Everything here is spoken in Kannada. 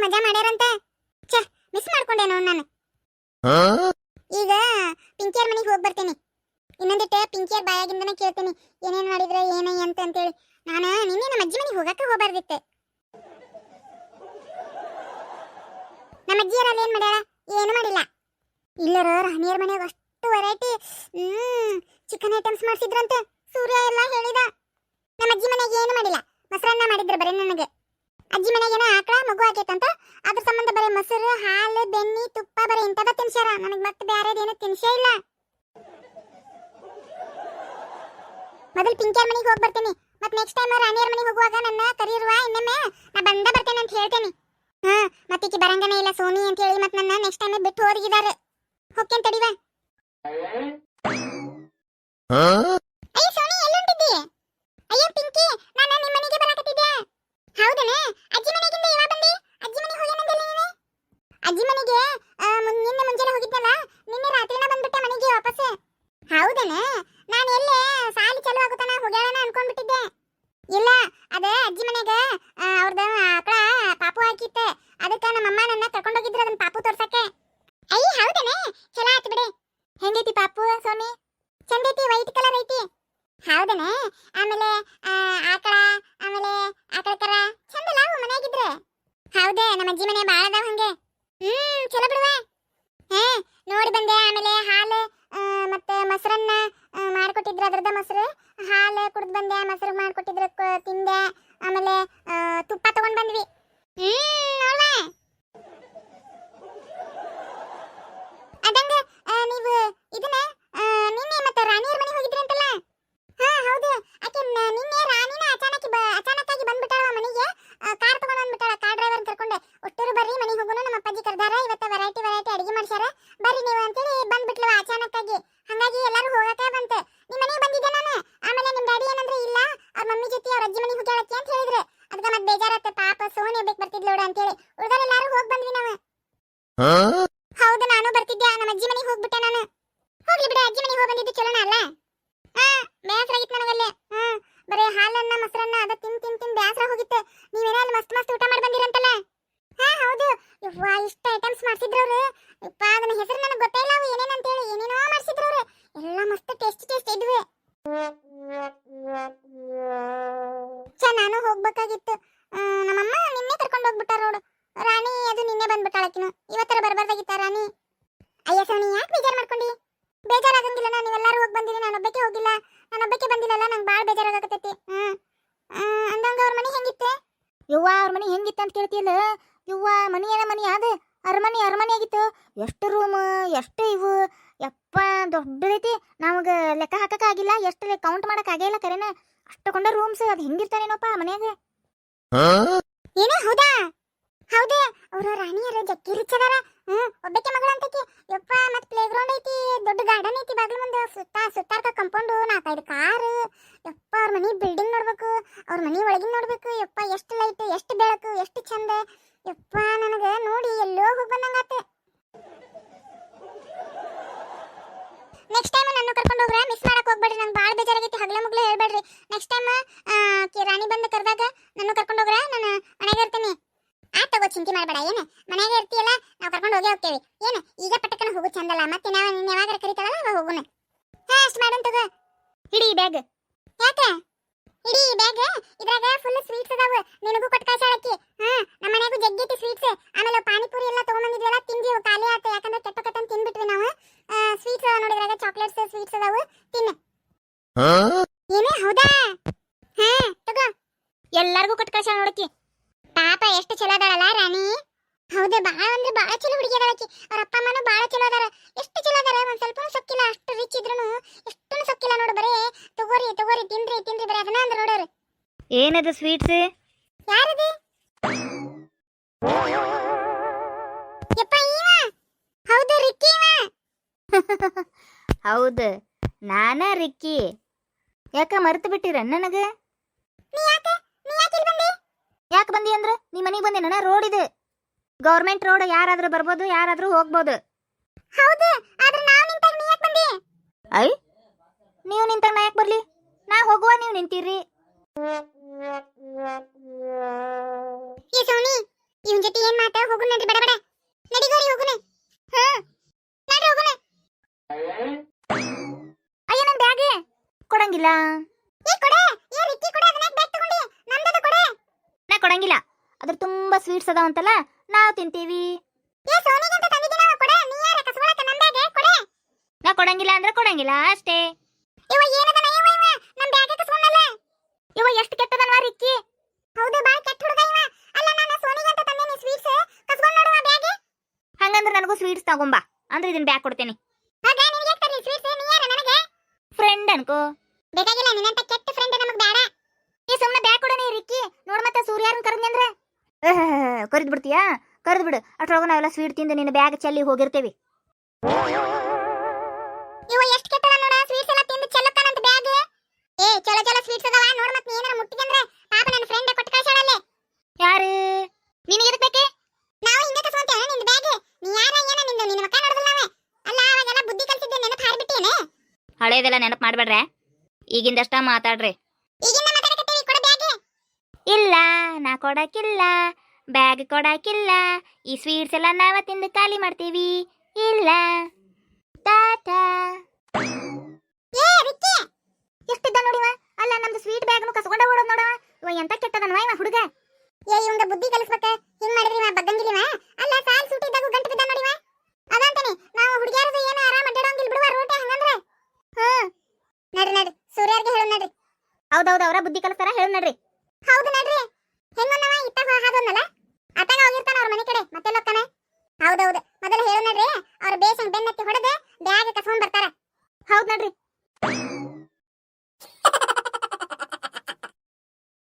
ಮಜಾ ಮಾಡ್ಯಾರಂತ. ಛೇ, ಮಿಸ್ ಮಾಡ್ಕೊಂಡೆ ನೋಡ್ ನಾನು. ಈಗ ಪಿಂಕಿಯರ್ ಮನೆಗೆ ಹೋಗಿ ಬರ್ತೀನಿ. ಇನ್ನೊಂದಿಟ್ಟು ಪಿಂಕಿಯರ್ ಬಾಯಾಗಿಂದನೇ ಕೇಳ್ತೀನಿ ಏನೇನು ಮಾಡಿದ್ರೆ ಏನೇ ಅಂತೇಳಿ. ನಾನು ನಿನ್ನೆ ನಮ್ಮ ಅಜ್ಜಿ ಮನೆಗೆ ಹೋಗಕ್ಕೆ ಹೋಗಬಾರ್ದಿತ್ತು. ನಮ್ಮ ಅಜ್ಜಿಯರಲ್ಲಿ ಏನ್ ಮಾಡ್ಯಾರ? ಏನು ಮಾಡಿಲ್ಲ. ಇಲ್ಲರ ರಾಣಿಯರ್ ಮನೆಯಾಗ ಅಷ್ಟು ವೆರೈಟಿ ಚಿಕನ್ ಐಟಮ್ಸ್ ಮಾಡಿಸಿದ್ರಂತೆ. ಸೂರ್ಯ ಎಲ್ಲ ಹೇಳಿದ. ನಮ್ಮ ಅಜ್ಜಿ ಮನೆಗೆ ಏನು ಮಾಡಿಲ್ಲ, ಮೊಸರನ್ನ ಮಾಡಿದ್ರು ಬರೀ ನನಗೆ. ಅಜ್ಜಿ ಮನೆಗೇನೋ ಆಕಳ ಮಗು ಆಕೈತಂತ, ಅದ್ರ ಸಂಬಂಧ ಬರೀ ಮೊಸರು, ಹಾಲು, ಬೆಣ್ಣೆ, ತುಪ್ಪ ಬರೀ ಇಂಥದ ತಿನ್ಸ್ಯಾರ. ನನಗೆ ಮತ್ತೆ ಬೇರೆದೇನು ತಿನ್ಸೇ ಇಲ್ಲ. ಮೊದಲು ಪಿಂಕಿಯರ್ ಮನೆಗೆ ಹೋಗಿ ಬರ್ತೀನಿ. ಮತ್ತೆ ನೆಕ್ಸ್ಟ್ ಟೈಮ್ ರಾಣಿಯರ್ ಮನೆಗೆ ಹೋಗುವಾಗ ನನ್ನ ಕರೀರುವ, ಇನ್ನೊಮ್ಮೆ ನಾ ಬರ್ತೇನೆ ಅಂತ ಹೇಳ್ತೇನೆ. ಮತ್ತೀಕಿ ಬರಂಗನೇ ಇಲ್ಲ ಸೋನಿ ಅಂತ ಹೇಳಿ ಮತ್ತೆ ನನ್ನ ನೆಕ್ಸ್ಟ್ ಟೈಮ್ ಬಿಟ್ಟು ಹೋಗಿದ್ದಾರೆ. ಹೋಗ್ತೇನೆ ತಡಿವ. ಅಯ್ಯ ಸೋನಿ, ಎಲ್ಲುಂಟಿದ್ದಿ? ಅಯ್ಯೋ ಪಿಂಕಿ, ನಾನು ನಿಮ್ಮ ಮನೆಗೆ ಬರಾಕತ್ತಿದ್ದೆ. ಹೌದನೇ? ಅಜ್ಜಿ ಮನೆಗಿಂದ ಯಾವಾಗ ಬಂದಿ? ಅಜ್ಜಿ ಮನೆಗೆ ಹೋಗ್ಯಾನಂದಲ್ಲ ನೀನು? ಅಜ್ಜಿ ಮನೆಗೆ ನಿನ್ನೆ ಮುಂಜಾನೆ ಹೋಗಿದ್ನಲ್ಲ, ನಿನ್ನೆ ರಾತ್ರಿನ ಬಂದ್ಬಿಟ್ಟೆ ಮನೆಗೆ ವಾಪಸ್. ಹೌದನೇ? ನಾನು ಎಲ್ಲೇ ಸಾಲಿ ಚಾಲು ಆಗುತ್ತಾನ ಹೋಗ್ಯಾಳನ ಅನ್ಕೊಂಡ್ಬಿಟ್ಟಿದ್ದೆ. ಇಲ್ಲ, ಅದ ಅಜ್ಜಿ ಮನೆಗ ಅವ್ರದ ಆಕಳ ಪಾಪು ಹಾಕಿತ್ತೆ. ಅದಕ್ಕೆ ನಮ್ಮಮ್ಮ ನನ್ನ ಕರ್ಕೊಂಡೋಗಿದ್ರು ಅದನ್ನ ಪಾಪು ತೋರ್ಸಕ್ಕೆ. ಅಯ್ಯ ಹೌದನೇ? ಚಲೋ ಆಯ್ತು ಬಿಡಿ. ಹೆಂಗೈತಿ ಪಾಪು ಸೋನಿ? ಚಂದೈತಿ, ವೈಟ್ ಕಲರ್ ಐತಿ. ಹೌದನೇ? ಆಮೇಲೆ ಆಕಳ, ಆಮೇಲೆ ಆಕಳ ಕರ ಚಂದಲ್ಲ ಅವು ಮನೆಯಾಗಿದ್ರೆ. ಹೌದೇ, ನಮ್ಮ ಅಜ್ಜಿ ಮನೆ ಬಾಳ ಅದಾವ ಹಂಗೆ. ಚಲೋ ಬಿಡುವ. ನೋಡಿ ಬಂದೆ. ಆಮೇಲೆ ಹಾಲು ಮತ್ತೆ ಮೊಸರನ್ನ ಮಾಡ್ಕೊಟ್ಟಿದ್ರು, ಅದ್ರದ ಮೊಸರು ಹಾಲು ಕುಡ್ದು ಬಂದೆ. ಮೊಸರು ಮಾಡ್ಕೊಟ್ಟಿದ್ರು ತಿಂದೆ. ಆಮೇಲೆ ತುಪ್ಪ ತಗೊಂಡ್ ಬಂದ್ವಿ. ನೋಡ್ವಾ ಅದಂಗ ನೀವು ಇದನ್ನ ನಿನ್ನೆ ಮತ್ತೆ ರಾಣಿಯರ್ ಮನೆಗೆ ಹೋಗಿದ್ರಿ ಅಂತಲ್ಲ? ಹೌದು. ಆಕೆ ನಿನ್ನೆ ರಾಣಿನ ಅಚಾನಕ್ಕಾಗಿ ಬಂದ್ಬಿಟ್ಟಾಳ ಮನೆಗೆ. ಕಾರ್ ತಗೊಂಡ್ ಬಂದ್ಬಿಟ್ಟಾಳ, ಕಾರ್ ಡ್ರೈವರ್ ಕರ್ಕೊಂಡೆ. ಒಟ್ಟರು ಬರ್ರಿ ಮನೆಗೆ ಹೋಗೋಣ, ನಮ್ಮ ಅಪ್ಪಾಜಿ ಕರ್ದಾರ, ಇವತ್ತು ವೆರೈಟಿ ಅಡಿಗೆ ಮಾಡ್ಸ್ಯಾರ, ಬರ್ರಿ ನೀವು ಅಂತೇಳಿ ಬಂದ್ಬಿಟ್ಲವ ಅಚಾನಕ್ಕಾಗಿ. ಹಂಗಾಗಿ ಎಲ್ಲರೂ ಹೋಗಕ್ಕೆ ಬಂತೆ. ನಿಮ್ಮ ಮನೆಗೆ ಬಂದಿದ್ದೆ ನಾನು. ಆಮೇಲೆ ನಿಮ್ಮ ಡ್ಯಾಡಿ ಏನಂದ್ರೆ ಇಲ್ಲ, ಅವ್ರ ಮಮ್ಮಿ ಜೊತೆ ಅವ್ರ ಅಜ್ಜಿ ಮನೆಗೆ ಹೋಗ್ಯಾಳಕ್ಕೆ ಅಂತ ಹೇಳಿದ್ರೆ. ಅದಕ್ಕೆ ಮತ್ತೆ ಬೇಜಾರತ್ತೆ, ಪಾಪ ಸೋನಿ ಬೇಕು ಬರ್ತಿದ್ಲು ನೋಡ ಅಂತೇಳಿ. ಉಳಿದರೆಲ್ಲರೂ ಹೋಗಿ ಬಂದ್ವಿ ನಾವು. ಹೌದು, ನಾನು ಬರ್ತಿದ್ದೆ. ನಮ್ಮ ಅಜ್ಜಿ ಮನೆಗೆ ಹೋಗ್ಬಿಟ್ಟೆ ನಾನು. ಹೋಗ್ಲಿ ಬಿಡ, ಅಜ್ಜಿ ಮನೆಗೆ ಹೋಗಿ ಬಂದಿದ್ದು ಚಲೋನ ಅಲ್ಲ? ಬೇಸರಾಗಿತ್ತು ನನಗಲ್ಲೇ. ಬರೀ ಹಾಲನ್ನ ಮೊಸರನ್ನ ಅದ ತಿನ್ ಬೇಸರ ಹೋಗಿತ್ತು. ನೀವೇನೋ ಅಲ್ಲಿ ಮಸ್ತ್ ಊಟ ಮಾಡಿ ಬಂದಿರಂತಲ್ಲ? ಹೌದು. ಯವ್ವಾ, ಇಷ್ಟ ಐಟಮ್ಸ್ ಮಾಡ್ಸಿದ್ರು ಅವ್ರು. ಯಪ್ಪ, ಅದನ್ನ ಹೆಸರು ನನಗೆ ಗೊತ್ತೇ ಇಲ್ಲ. ಅವು ಏನೇನಂತೇಳಿ ಏನೇನೋ ಮಾಡ್ಸಿದ್ರು ಅವ್ರು. ಎಲ್ಲ ಮಸ್ತ್ ಟೇಸ್ಟ್ ಇದ್ವಿ. ನಾನು ಹೋಗ್ಬೇಕಾಗಿತ್ತು. ನಮ್ಮಮ್ಮ ನಿನ್ನೆ ಕರ್ಕೊಂಡು ಹೋಗ್ಬಿಟ್ಟಾರ ನೋಡು. ರಾಣಿ ಅದು ನಿನ್ನೆ ಬಂದ್ಬಿಟ್ಟಾಳಕಿನು. ಇವತ್ತರ ಬರ್ಬಾರ್ದಾಗಿತ್ತ ರಾಣಿ. ಅಯ್ಯ ಸೋನಿ, ಯಾಕೆ ಬೇಜಾರು ಮಾಡ್ಕೊಂಡಿ? ಬೇಜಾರಾಗಂಗಿಲ್ಲ. ನೀವೆಲ್ಲರೂ ಹೋಗಿ ಬಂದಿರಿ, ನಾನೊಬ್ಬಕ್ಕೆ ಹೋಗಿಲ್ಲ. ನಾನೊಬ್ಬಕ್ಕೆ ಬಂದಿಲ್ಲಲ್ಲ, ನಂಗೆ ಭಾಳ ಬೇಜಾರಾಗತ್ತೈತಿ. ಅಂದಂಗ ಅವ್ರ ಮನೆ ಹೆಂಗಿತ್ತೆ? ಯವ್ವ, ಅವ್ರ ಮನೆ ಹೆಂಗಿತ್ತು ಅಂತ ಕೇಳ್ತಿಯಲ್ಲ? ಯವ್ವ, ಮನಿ ಏನ ಮನಿ ಅದು ಅರಮನೆ ಆಗಿತ್ತು. ಎಷ್ಟು ರೂಮ್, ಎಷ್ಟು ಇವು, ಯಪ್ಪ ದೊಡ್ಡದೈತಿ. ನಮಗೆ ಲೆಕ್ಕ ಹಾಕಕ್ಕಾಗಿಲ್ಲ, ಎಷ್ಟು ಕೌಂಟ್ ಮಾಡಕ್ ಆಗಿಲ್ಲ. ಕರೆನ ಅಷ್ಟಕೊಂಡ ರೂಮ್ಸ್. ಅದು ಹೆಂಗಿರ್ತಾರೇನೋಪ್ಪ ಮನ್ಯಾಗ. ಏನ ಹೌದಾ? ಹೌದೇ, ಅವ್ರ ರಾಣಿಯರ ಜಗ್ಗಿ ರಿಚದಾರ. ಒಬ್ಬಕ್ಕೆ ಮಗಳು ಅಂತಕಿ. ಯಪ್ಪ, ಮತ್ ಪ್ಲೇ ಗ್ರೌಂಡ್ ಐತಿ, ದೊಡ್ಡ ಗಾರ್ಡನ್ ಐತಿ ಬಾಗ್ಲ ಮುಂದೆ. ಸುತ್ತಾರ್ಕ ಕಂಪೌಂಡ್, 4-5 ಕಾರು. ಯಪ್ಪ, ಅವ್ರ ಮನಿ ಬಿಲ್ಡಿಂಗ್ ನೋಡ್ಬೇಕು, ಅವ್ರ ಮನಿ ಒಳಗಿನ ನೋಡ್ಬೇಕು. ಯಪ್ಪ, ಎಷ್ಟು ಲೈಟ್, ಎಷ್ಟು ಬೆಳಕು, ಎಷ್ಟು ಚಂದ. ಯಪ್ಪ, ನನಗ ನೋಡಿ ಎಲ್ಲೋ ಹೋಗಿ ಬಂದಂಗಾತ. ನೆಕ್ಸ್ಟ್ ಟೈಮ್ ನನ್ನ ಕರ್ಕೊಂಡು ಹೋಗ್ರೆ ಮಿಸ್ ಮಾಡಕ್ ಹೋಗ್ಬೇಡ್ರಿ. ನಂಗೆ ಭಾಳ ಬೇಜಾರಾಗೈತಿ. ಹಗಲ ಮುಗ್ಲ ಹೇಳ್ಬೇಡ್ರಿ. ನೆಕ್ಸ್ಟ್ ಟೈಮ್ ರಾಣಿ ಬಂದು ಕರೆದಾಗ ನನ್ನ ಕರ್ಕೊಂಡು ಹೋಗ್ರೆ ನಾನು ಮನೆಗೆ ಇರ್ತೀನಿ. ತಗೋ, ಚಿಂತೆ ಮಾಡಬೇಡ. ಏನು ಮನೆಯಾಗ ಇರ್ತೀಯಲ್ಲ, ನಾವು ಕರ್ಕೊಂಡು ಹೋಗ್ತೇವೆ. ಏನು ಈಗ ಪಟ್ಟಕ್ಕನ ಹೋಗು ಚಂದಲ್ಲ. ಮತ್ತೆ ನಾವು ಯಾವಾಗ ಕರಿತಾಳಲ್ಲ ಅವಾಗ ಹೋಗೋಣ. ಅಷ್ಟು ಮಾಡೋಣ ತಗೋ. ಹಿಡಿ ಬ್ಯಾಗ್. ಯಾಕೆ ಇಡೀ ಬ್ಯಾಗ್? ಇದ್ರಾಗ ಫುಲ್ ಸ್ವೀಟ್ಸ್ ಅದಾವ. ನಿನಗೂ ಕೊಟ್ಟು ಕಳ್ಸಾಳಕ್ಕಿ. ನಮ್ಮ ಮನೆಗೂ ಜಗ್ಗೈತಿ ಸ್ವೀಟ್ಸ್. ಆಮೇಲೆ ಪಾನಿಪುರಿ ಎಲ್ಲ ತಗೊಂಡ್ಬಂದಿದ್ವಲ್ಲ, ತಿಂದ್ವಿ, ಖಾಲಿ ಆಯ್ತು. ಯಾಕಂದ್ರೆ ಕೆಟ್ಟಕತ್ತಂತ ತಿಂದ್ಬಿಟ್ವಿ ನಾವು. ಸ್ವೀಟ್ಸ್ ನೋಡಿದ್ರಾಗ ಚಾಕ್ಲೇಟ್ಸ್ ಸ್ವೀಟ್ಸ್ ಅದಾವು, ತಿನ್ನು. ಏನೇ ಹೌದಾ? ತಗೋ. ಎಲ್ಲಾರ್ಗೂ ಕೊಟ್ಟು ಕಳ್ಸ ನೋಡಕ್ಕಿ. ಪಾಪ ಎಷ್ಟು ಚಲೋ ಅದಾಳಲ್ಲ ರಾಣಿ. ಹೌದು, ಬಾಳ ಅಂದ್ರೆ ಬಾಳ ಚಲೋ ಹುಡುಗಿ ಅದಾಳಕಿ. ಅವ್ರ ಅಪ್ಪ ಅಮ್ಮನೂ ಬಾಳ ಚಲೋ ಅದಾರ. ಎಷ್ಟು ಚಲೋ ಅದಾರ, ಒಂದ್ ಸ್ವಲ್ಪನೂ ಸೊಕ್ಕಿಲ್ಲ. ಅಷ್ಟು ರಿಚ್ ಇದ್ರೂ ಎಷ್ಟು ಸೊಕ್ಕಿಲ್ಲ ನೋಡು. ಬರೇ ತಗೋರಿ ತಿನ್ರಿ ಬರೀ ಅದನ್ನ ಅಂದ್ರೆ ನೋಡೋರು. ಏನದು ಸ್ವೀಟ್ಸ್? ಯಾರದು? ಯಪ್ಪ, ಇವ. ಹೌದು, ರಿಕ್ಕಿ ಇವ. ಹೌದು, ನಾನ ರಿಕ್ಕಿ. ಯಾಕ ಮರ್ತು ಬಿಟ್ಟಿರ ನನಗ? ನೀ ಯಾಕೆ ಇಲ್ಲಿ ಬಂದಿ? ಯಾಕೆ ಬಂದಿ ಅಂದ್ರೆ ನೀ ಮನೆಗೆ ಬಂದೆ. ನನ್ನ ರೋಡ್ ಇದೆ, ಗೌರ್ಮೆಂಟ್ ರೋಡ್. ಯಾರಾದ್ರೂ ಬರ್ಬೋದು, ಯಾರಾದ್ರೂ ಹೋಗ್ಬೋದು. ಹೌದು, ಆದ್ರೆ ನಾವು ನಿಂತಾಗ ನೀ ಯಾಕೆ ಬಂದಿ? ಐ, ನೀವು ನಿಂತಾಗ ನಾ ಯಾಕೆ ಬರ್ಲಿ? ನಾ ಹೋಗುವ, ನೀವು ನಿಂತೀರಿ. ಏ ಸೋನಿ, ಇವನ್ ಜೊತೆ ಏನ್ ಮಾತ ಹೋಗುಣ ನಡ್ರಿ ಬಡ ಬಡ ನಡಿಗೋರಿ ಹೋಗುಣ ಹಾ ನಡ್ರಿ ಹೋಗುಣ ಅಯ್ಯ ನನ್ ಬ್ಯಾಗ್ ಕೊಡಂಗಿಲ್ಲ. ಏ ಕೊಡೆ ಏ ರಿಕ್ಕಿ ಕೊಡೆ ಅದನ್ನ ಬ್ಯಾಗ್ ತಗೊಂಡಿ ನಮ್ದದ ಕೊಡೆ. ನಾ ಕೊಡಂಗಿಲ್ಲ, ಅದ್ರ ತುಂಬಾ ಸ್ವೀಟ್ಸ್ ಅದಾವಂತಲ್ಲ, ನಾವು ತಿಂತೀವಿ. ಏ ಸೋನಿಗೆ ಅಂತ ತಂದಿದ್ದೀನ ಕೊಡೆ, ನೀ ಯಾರ ಕಸಬಳಕ ನಮ್ ಬ್ಯಾಗ್ ಕೊಡೆ. ನಾ ಕೊಡಂಗಿಲ್ಲ ಅಂದ್ರೆ ಕೊಡಂಗಿಲ್ಲ ಅಷ್ಟೇ. ಇವ ಏನದನ ಇವ ನಮ್ ಬ್ಯಾಗ್ ಕಸಕೊಂಡಲ್ಲ. ಇವ ಎಷ್ಟು ಕೆಟ್ಟದನ್ವಾ ರಿಕ್ಕಿ. ಹೌದು ಬಾಳ ಕೆಟ್ಟ ಹುಡುಗ ಇವ. ಅಲ್ಲ ನಾನು ಸೋನಿಗೆ ಅಂತ ತಂದೇನಿ ಸ್ವೀಟ್ಸ್ ಕಸಕೊಂಡ್ ನೋಡುವ ಬ್ಯಾಗ್. ಹಂಗಂದ್ರೆ ನನಗೂ ಸ್ವೀಟ್ಸ್ ತಗೊಂಬಾ, ಅಂದ್ರೆ ಇದನ್ನ ಬ್ಯಾಗ್ ಕೊಡ್ತೇನೆ. ಆಗ ನಿನಗೆ ಯಾಕೆ ತರ್ಲಿ ಸ್ವೀಟ್ಸ್, ನೀ ಯಾರ ನನಗೆ ಫ್ರೆಂಡ್ ಅನ್ಕೋ. ಬೇಕಾಗಿಲ್ಲ, ನಿನ್ನಂತ ಕೆಟ್ಟ ಫ್ರೆಂಡ್ ನಮಗ್ ಬೇಡ. ಈ ಸುಮ್ಮನೆ ಬ್ಯಾಗ್ ಕೊಡನಿ ರಿಕ್ಕಿ. ನೋಡ್ ಮತ್ತೆ ಸೂರ್ಯಾರನ್ ಕರೆದ್ನಿ ಅಂದ್ರೆ ಕರೆದ್ ಬಿಡ್ತೀಯಾ? ಕರೆದ್ ಬಿಡು, ಅಷ್ಟ್ರೊಳಗ ನಾವೆಲ್ಲ ಸ್ವೀಟ್ ತಿಂದು ನಿನ್ನ ಬ್ಯಾಗ್ ಚೆಲ್ಲಿ ಹೋಗಿರ್ತೇವಿ. ಇವ ಎಷ್ಟು ಕೆಟ್ಟದ ನೋಡ, ಸ್ವೀಟ್ಸ್ ಎಲ್ಲ ತಿಂದು ಚೆಲ್ಲಕ್ಕನಂತ ಬ್ಯಾಗ್. ಏ ಚಲೋ ಚಲೋ ಸ್ವೀಟ್ಸ್ ಅದಾವ ನೋಡ್, ಮತ್ತೆ ನೀ ಏನಾರ ಮುಟ್ಟಿಗೆ ಅಂದ್ರೆ ಪಾಪ ನನ್ನ ಫ್ರೆಂಡ್ ಕೊಟ್ಟು ಕಳ್ಸಾಳಲ್ಲೇ. ಯಾರು ನಿನಗೆ ಎದಕ್ ಬೇಕೆ? ನಾವು ಹಿಂದೆ ಕಸ್ಕೊಂತೇವೆ ನಿನ್ನ ಬ್ಯಾಗ್. ನೀ ಯಾರ ಏನ ನಿನ್ನ ಮಕ್ಕ ನೋಡಿದ್ರಲ್ಲ ನಾವೇ. ಅಲ್ಲ ಅವಾಗೆಲ್ಲ ಬುದ್ಧಿ ಕಲ್ಸಿದ್ದೆ ನೆನಪು ಹಾರಿಬಿಟ್ಟೇನೆ. ಹಳೇದೆಲ್ಲ ನೆನಪು ಮಾಡ್ಬೇಡ್ರೆ, ಈಗಿಂದಷ್ಟ ಮಾತಾಡ್ರಿ. ಈಗಿಂದ ಮಾತಾಡಕತ್ತೀವಿ, ಕೊಡ ಬ್ಯಾಗ್. ಇಲ್ಲ, ನಾ ಕೊಡಕ್ಕಿಲ್ಲ, ಬ್ಯಾಗ್ ಕೊಡಕ್ಕಿಲ್ಲ. ಈ ಸ್ವೀಟ್ಸ್ ಎಲ್ಲ ನಾವ ತಿಂದು ಖಾಲಿ ಮಾಡ್ತೀವಿ. ಇಲ್ಲ ಟಾಟಾ. ಏ ರಿಕ್ಕಿ ಎಷ್ಟಿದ್ದ ನೋಡಿವ. ಅಲ್ಲ ನಮ್ದು ಸ್ವೀಟ್ ಬ್ಯಾಗ್ನು ಕಸ್ಕೊಂಡ ಓಡೋದ್ ನೋಡವ. ಇವ ಎಂತ ಕೆಟ್ಟದನ್ವಾ ಇವ ಹುಡುಗ. ಏ ಇವಂಗ ಬುದ್ಧಿ ಕಲಿಸ್ಬೇಕ. ಹಿಂಗ್ ಮಾಡಿದ್ರಿ ಇವ ಬಗ್ಗಂಗಿಲ್ಲಿವ. ಅಲ್ಲ ಸಾಲ್ ಸೂಟ್ ಇದ್ದಾಗ ಗಂಟು ಬಿದ್ದ ನೋಡಿವ. ಅದಂತಾನೆ ನಾವು ಹುಡುಗಿಯರದು ಏನು ಆರಾಮ ಅಡ್ಡಾಡಂಗಿಲ್ಲ ಬಿಡುವ ರೋಟೆ ಹಂಗಂದ್ರೆ. ಹಾ ನಡ್ರಿ ನಡ್ರಿ ಸೂರ್ಯರ್ಗೆ ಹೇಳು ನಡ್ರಿ. ಹೌದೌದು, ಅವರ ಬುದ್ಧಿ ಕಲಿಸ್ತಾರ, ಹೇಳು ನಡ್ರಿ. ಹೌದು ನಡ್ರಿ. ಹೆಂಗನ್ನವ ಇತ್ತಾಗ ಹಾದೋನ್ನಲ್ಲ ಅತ್ತಾಗ ಹೋಗಿರ್ತಾನ ಅವ್ರ ಮನೆ ಕಡೆ ಮತ್ತೆ ಲಕ್ಕನ. ಹೌದೌದು, ಮೊದಲು ಹೇಳು ನಡ್ರಿ. ಅವ್ರ ಬೇಸಂಗ್ ಬೆನ್ನತ್ತಿ ಹೊಡೆದು ಬ್ಯಾಗ್ ಕಸ್ಕೊಂಡ್ ಬರ್ತಾರ. ಹೌದ್ ನಡ್ರಿ.